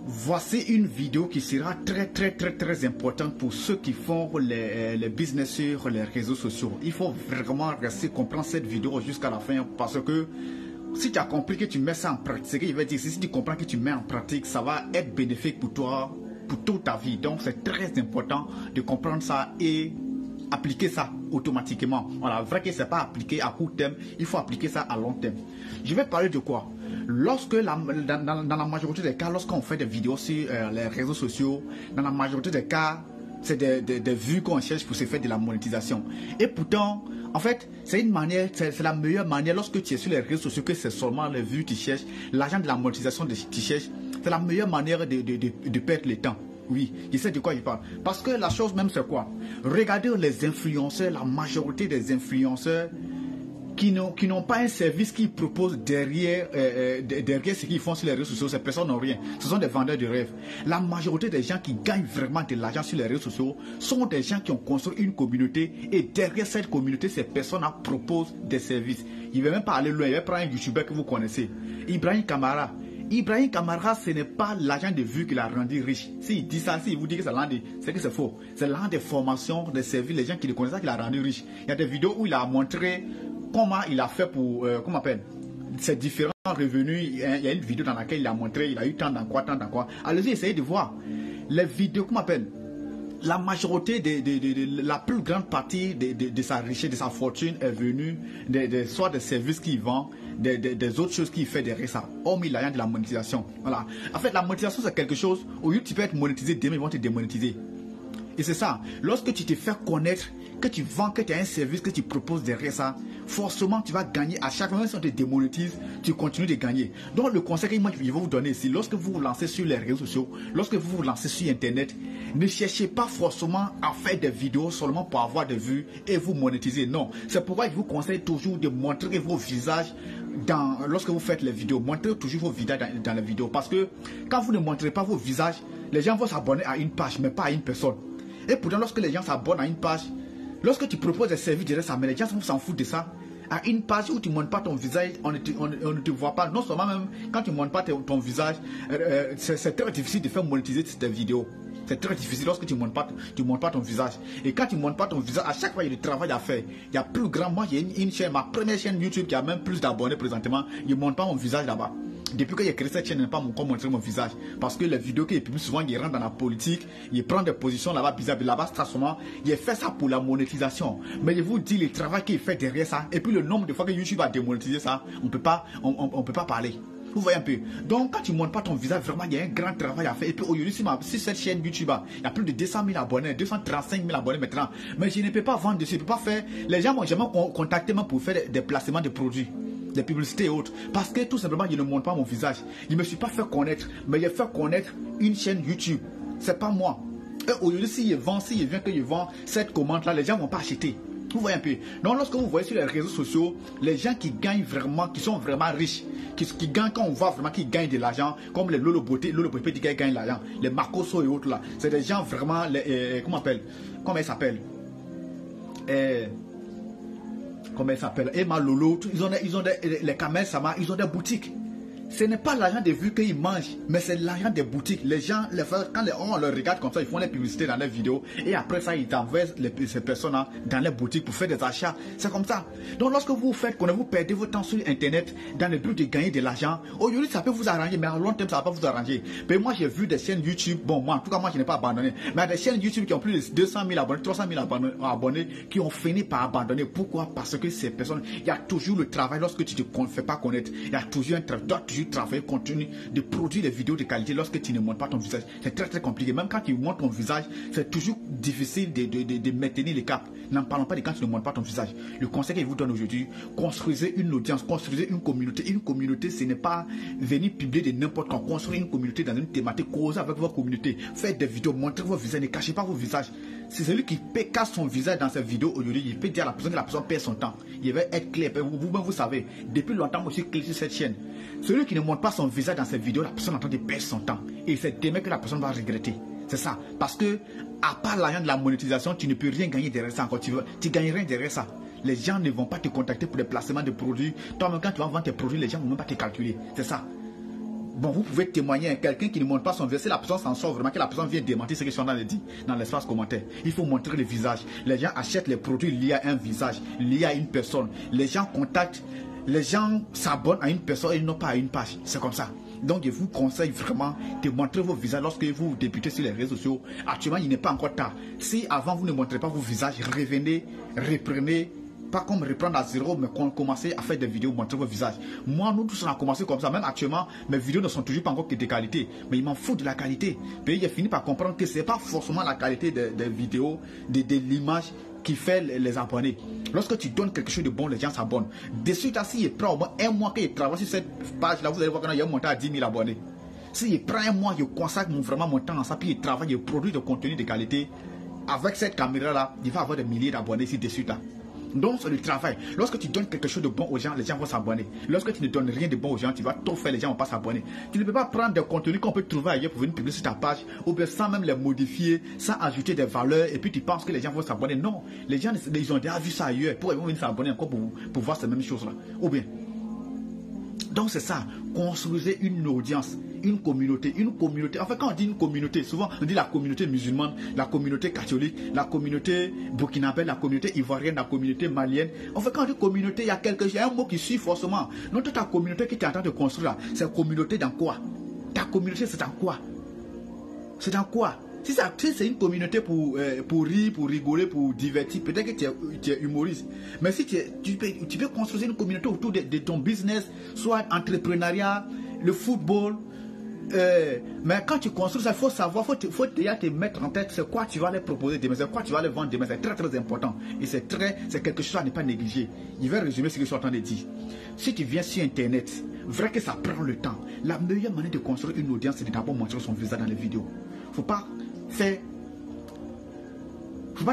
Voici une vidéo qui sera très importante pour ceux qui font les business sur les réseaux sociaux. Il faut vraiment rester comprendre cette vidéo jusqu'à la fin parce que si tu as compris que tu mets ça en pratique, il va dire si tu comprends que tu mets en pratique, ça va être bénéfique pour toi, pour toute ta vie. Donc c'est très important de comprendre ça et appliquer ça automatiquement. Voilà, vrai que c'est pas appliqué à court terme, il faut appliquer ça à long terme. Je vais parler de quoi? Lorsque dans la majorité des cas, lorsqu'on fait des vidéos sur les réseaux sociaux, dans la majorité des cas, c'est des vues qu'on cherche pour se faire de la monétisation. Et pourtant, en fait, c'est une manière, c'est la meilleure manière lorsque tu es sur les réseaux sociaux que c'est seulement les vues que tu cherches, l'argent de la monétisation que tu cherches, c'est la meilleure manière de perdre le temps. Oui, je sais de quoi je parle. Parce que la chose même c'est quoi? Regardez les influenceurs, la majorité des influenceurs qui n'ont pas un service qu'ils proposent derrière ce qu'ils font sur les réseaux sociaux. Ces personnes n'ont rien. Ce sont des vendeurs de rêves. La majorité des gens qui gagnent vraiment de l'argent sur les réseaux sociaux sont des gens qui ont construit une communauté et derrière cette communauté, ces personnes proposent des services. Il ne va même pas aller loin. Il va prendre un youtubeur que vous connaissez, Ibrahim Kamara. Ibrahim Kamara, ce n'est pas l'argent de vue qui l'a rendu riche. S'il dit ça, s'il vous dit que c'est que c'est faux. C'est l'argent des formations, des services, les gens qui le connaissent qui l'a rendu riche. Il y a des vidéos où il a montré comment il a fait pour, comment on appelle, ces différents revenus. Il y a une vidéo dans laquelle il a montré, il a eu tant dans quoi. Allez-y, essayez de voir. Les vidéos, comment on appelle, la majorité, la plus grande partie de sa richesse, de sa fortune est venue soit des services qu'il vend, des autres choses qu'il fait derrière ça, hormis l'argent de la monétisation. Voilà. En fait, la monétisation, c'est quelque chose où tu peux être monétisé, demain ils vont te démonétiser. Et c'est ça, lorsque tu te fais connaître, que tu vends, que tu as un service que tu proposes derrière ça, forcément tu vas gagner. À chaque moment si on te démonétise, tu continues de gagner. Donc le conseil que moi je vais vous donner ici, lorsque vous vous lancez sur les réseaux sociaux, lorsque vous vous lancez sur internet, ne cherchez pas forcément à faire des vidéos seulement pour avoir des vues et vous monétiser. Non, c'est pourquoi je vous conseille toujours de montrer vos visages lorsque vous faites les vidéos. Montrez toujours vos visages dans les vidéos, parce que quand vous ne montrez pas vos visages, les gens vont s'abonner à une page mais pas à une personne. Et pourtant lorsque les gens s'abonnent à une page, lorsque tu proposes des services derrière ça, mais les gens s'en foutent de ça. À une page où tu ne montres pas ton visage, on ne te voit pas. Non seulement même quand tu ne montres pas ton visage, c'est très difficile de faire monétiser tes vidéos. C'est très difficile lorsque tu ne montres pas ton visage. Et quand tu ne montres pas ton visage, à chaque fois il y a du travail à faire. Il y a plus grand. Moi j'ai une chaîne, ma première chaîne YouTube qui a même plus d'abonnés présentement. Je ne montre pas mon visage là-bas. Depuis que j'ai créé cette chaîne, je n'ai pas encore montré mon visage. Parce que les vidéos qu'il publie souvent, il rentre dans la politique, il prend des positions là-bas bizarres. Là-bas, strasement, il fait ça pour la monétisation. Mais je vous dis le travail qu'il fait derrière ça. Et puis le nombre de fois que YouTube a démonétisé ça, on peut pas parler. Vous voyez un peu. Donc quand tu ne montres pas ton visage, vraiment il y a un grand travail à faire. Et puis aujourd'hui, si cette chaîne YouTube, il y a plus de 200 000 abonnés, 235 000 abonnés maintenant. Mais je ne peux pas vendre dessus, je ne peux pas faire. Les gens m'ont jamais contacté pour faire des placements de produits, des publicités et autres. Parce que tout simplement, je ne montre pas mon visage. Je ne me suis pas fait connaître, mais j'ai fait connaître une chaîne YouTube. C'est pas moi. Et aujourd'hui, si je viens que je vends cette commande-là, les gens ne vont pas acheter. Vous voyez un peu. Donc lorsque vous voyez sur les réseaux sociaux, les gens qui gagnent vraiment, qui sont vraiment riches, qui gagnent, quand on voit vraiment qu'ils gagnent de l'argent, comme les Lolo Beauté qui gagnent de l'argent, les Marcoso et autres là, c'est des gens vraiment, comment ils s'appellent Emma Lolo, ils ont les Kamel Sama, ils ont des boutiques. Ce n'est pas l'argent des vues qu'ils mangent, mais c'est l'argent des boutiques. Les gens, quand on les regarde comme ça, ils font les publicités dans les vidéos et après ça, ils envoient ces personnes-là dans les boutiques pour faire des achats. C'est comme ça. Donc, lorsque vous perdez votre temps sur Internet dans le but de gagner de l'argent, aujourd'hui, ça peut vous arranger, mais à long terme, ça ne va pas vous arranger. Mais moi, j'ai vu des chaînes YouTube, bon, moi, en tout cas, moi, je n'ai pas abandonné, mais il y a des chaînes YouTube qui ont plus de 200 000 abonnés, 300 000 abonnés, qui ont fini par abandonner. Pourquoi? Parce que ces personnes, il y a toujours le travail lorsque tu ne te fais pas connaître. Il y a toujours un travail. Travailler, continue de produire des vidéos de qualité lorsque tu ne montres pas ton visage. C'est très compliqué. Même quand tu montres ton visage, c'est toujours difficile de maintenir le cap. N'en parlons pas de quand tu ne montres pas ton visage. Le conseil que je vous donne aujourd'hui, construisez une audience, construisez une communauté. Une communauté, ce n'est pas venir publier de n'importe quoi. Construire une communauté dans une thématique, causer avec votre communauté. Faites des vidéos, montrez vos visages, ne cachez pas vos visages. C'est celui qui casse son visage dans cette vidéo aujourd'hui, il peut dire à la personne que la personne perd son temps. Il va être clair. Vous-même, vous savez, depuis longtemps, moi, je suis clé sur cette chaîne. Celui qui ne montre pas son visage dans cette vidéo, la personne est en train de perdre son temps. Et c'est demain que la personne va regretter. C'est ça. Parce que, à part l'argent de la monétisation, tu ne peux rien gagner derrière ça encore. Tu gagnes rien derrière ça. Les gens ne vont pas te contacter pour des placements de produits. Toi-même, quand tu vas vendre tes produits, les gens ne vont même pas te calculer. C'est ça. Bon, vous pouvez témoigner à quelqu'un qui ne montre pas son visage. Si la personne s'en sort vraiment, que la personne vient démentir ce que je suis en train de dire dans l'espace commentaire. Il faut montrer le visage. Les gens achètent les produits liés à un visage, liés à une personne. Les gens contactent, les gens s'abonnent à une personne et non pas à une page. C'est comme ça. Donc, je vous conseille vraiment de montrer vos visages lorsque vous débutez sur les réseaux sociaux. Actuellement, il n'est pas encore tard. Si avant vous ne montrez pas vos visages, revenez, reprenez. Pas comme reprendre à zéro, mais commencer à faire des vidéos, montrer vos visages. Moi, nous tous, on a commencé comme ça. Même actuellement, mes vidéos ne sont toujours pas encore que de qualité. Mais il m'en fout de la qualité. Puis j'ai fini par comprendre que ce n'est pas forcément la qualité des vidéos, de l'image qui fait les abonnés. Lorsque tu donnes quelque chose de bon, les gens s'abonnent. De suite, si il prend au moins un mois que je travaille sur cette page-là, vous allez voir qu'il y a monté à 10 000 abonnés. Si il prend un mois, je consacre vraiment mon temps à ça, puis je travaille, je produis de contenu de qualité. Avec cette caméra-là, il va avoir des milliers d'abonnés ici de suite là. Donc, c'est le travail. Lorsque tu donnes quelque chose de bon aux gens, les gens vont s'abonner. Lorsque tu ne donnes rien de bon aux gens, tu vas tout faire, les gens ne vont pas s'abonner. Tu ne peux pas prendre des contenus qu'on peut trouver ailleurs pour venir publier sur ta page, ou bien sans même les modifier, sans ajouter des valeurs, et puis tu penses que les gens vont s'abonner. Non, les gens, ils ont déjà vu ça ailleurs. Pourquoi ils vont venir s'abonner encore pour voir ces mêmes choses-là? Ou bien. Donc, c'est ça. Construisez une audience. Une communauté. En fait, quand on dit une communauté, souvent on dit la communauté musulmane, la communauté catholique, la communauté burkinabé, la communauté ivoirienne, la communauté malienne. En fait, quand on dit communauté, il y a un mot qui suit forcément. Non, toute ta communauté qui est en train de construire là, c'est communauté dans quoi? Ta communauté, c'est dans quoi? C'est dans quoi? Si c'est une communauté pour rire, pour rigoler, pour divertir, peut-être que tu es humoriste. Mais si tu peux construire une communauté autour de ton business, soit entrepreneuriat, le football. Mais quand tu construis ça, il faut savoir, il faut déjà te mettre en tête c'est quoi tu vas les proposer demain, c'est quoi tu vas les vendre demain, c'est très très important. Et c'est quelque chose à ne pas négliger. Je vais résumer ce que je suis en train de dire. Si tu viens sur Internet, vrai que ça prend le temps. La meilleure manière de construire une audience, c'est d'abord montrer son visage dans les vidéos. Faut pas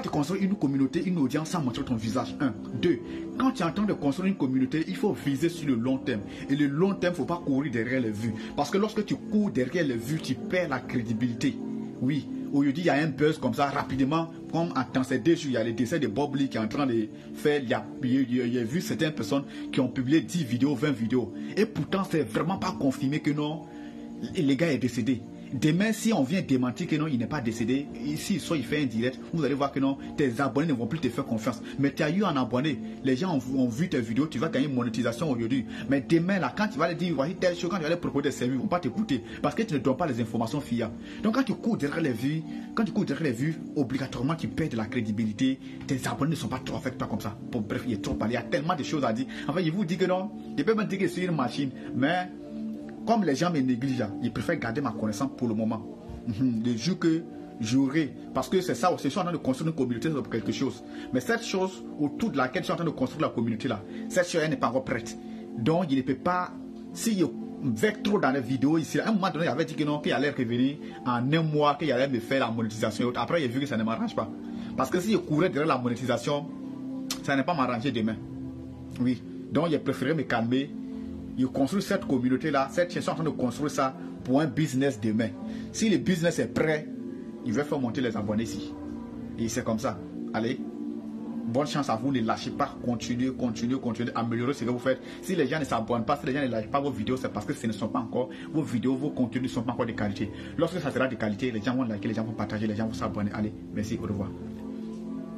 te construire une communauté, une audience sans montrer ton visage. 1. 2. Quand tu es en train de construire une communauté, il faut viser sur le long terme. Et le long terme, il ne faut pas courir derrière les vues. Parce que lorsque tu cours derrière les vues, tu perds la crédibilité. Oui, aujourd'hui, il y a un buzz comme ça, rapidement, comme dans ces 2 jours, il y a le décès de Bob Lee qui est en train de faire, il y a vu certaines personnes qui ont publié 10 vidéos, 20 vidéos. Et pourtant, c'est vraiment pas confirmé que non, le gars est décédé. Demain, si on vient démentir que non, il n'est pas décédé, ici, soit il fait un direct, vous allez voir que non, tes abonnés ne vont plus te faire confiance. Mais tu as eu un abonné, les gens ont vu tes vidéos, tu vas gagner une monétisation aujourd'hui. Mais demain, là, quand tu vas leur dire, voici telle chose, quand tu vas leur proposer des services, ils ne vont pas t'écouter parce que tu ne donnes pas les informations fiables. Donc, quand tu cours derrière les vues, obligatoirement, tu perds de la crédibilité. Tes abonnés ne sont pas trop avec toi comme ça. Bon, bref, il y a trop parlé, il y a tellement de choses à dire. En fait, je vous dis que non, je peux même dire que c'est une machine, mais comme les gens me négligent, je préfère garder ma connaissance pour le moment. Le jour que j'aurai, parce que c'est ça aussi, je suis en train de construire une communauté sur quelque chose. Mais cette chose autour de laquelle je suis en train de construire la communauté là, cette chose n'est pas encore prête. Donc il ne peut pas, si je vais trop dans les vidéos ici, à un moment donné, il avait dit que non, qu'il allait revenir en un mois, qu'il allait me faire la monétisation. Après, j'ai vu que ça ne m'arrange pas. Parce que si je courais derrière la monétisation, ça n'est pas m'arranger demain. Oui, donc j'ai préféré me calmer. Je construis cette communauté-là, je suis en train de construire ça pour un business demain. Si le business est prêt, il va faire monter les abonnés ici. Et c'est comme ça. Allez, bonne chance à vous, ne lâchez pas, continuez, améliorez ce que vous faites. Si les gens ne s'abonnent pas, si les gens ne lâchent pas vos vidéos, c'est parce que ce ne sont pas encore, vos vidéos, vos contenus ne sont pas encore de qualité. Lorsque ça sera de qualité, les gens vont liker, les gens vont partager, les gens vont s'abonner. Allez, merci, au revoir.